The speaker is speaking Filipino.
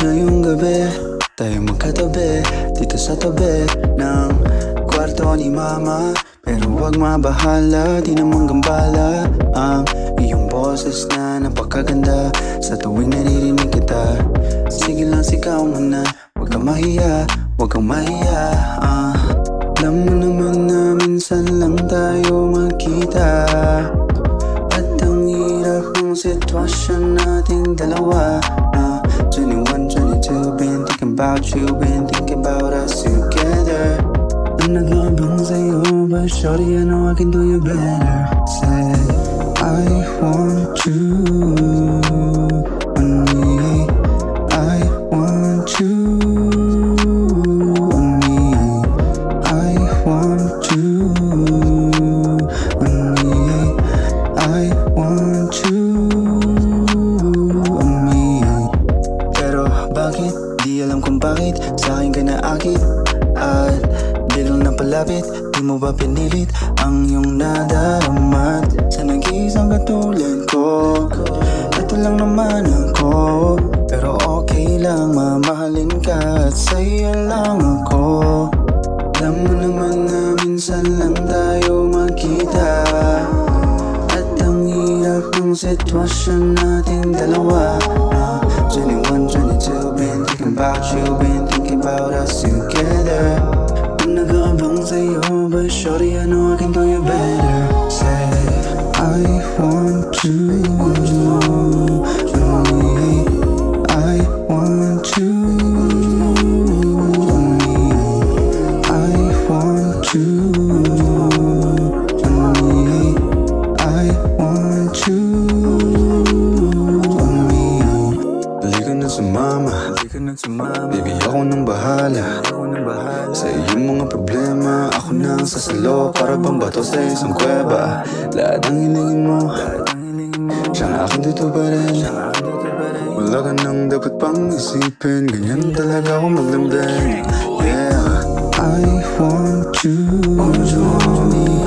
Ngayong gabi, tayo magkatabi dito sa tabi ng kwarto ni mama. Pero wag mabahala, di naman gambala ang iyong boses na napakaganda. Sa tuwing naririnig kita, sige lang sigaw mo na, wag kang mahiya, wag kang mahiya. Alam mo naman na minsan lang tayo magkita, at ang hirap ng sitwasyon nating dalawa. 21, 22, been thinking about you, been thinking about us together. I'm nag-aabang sa'yo, but shorty, I know I can do you better. Say, I want you on me, I want you on me, I want you on me, I want you on me. Pero bakit? Di alam kung bakit sa'kin ka naakit at biglang napalapit. Di mo ba pinilit ang iyong nadaramat sa nag-iisang katulad ko? Ito lang naman ako, pero okay lang, mamahalin ka at sa'yo lang ako. Alam mo naman na minsan lang tayo magkita, at ang hirap ng sitwasyon nating dalawa. 21, 22, been thinking about you, been thinking about us together. I'm nag-aabang sa'yo, but shorty, I know I can do you better. Say, I want you on me, I want you on me, I want you on me, I want you on me. Halika na sumama, baby, ako nang bahala sa iyong mga problema. Ako na ang sasalo, para bang bato sa isang kuweba. Lahat ng hilingin mo, siyang akin dito pa rin. Wala ka nang dapat pang isipin, ganyan talaga ako maglamdan. Yeah, I want you on me,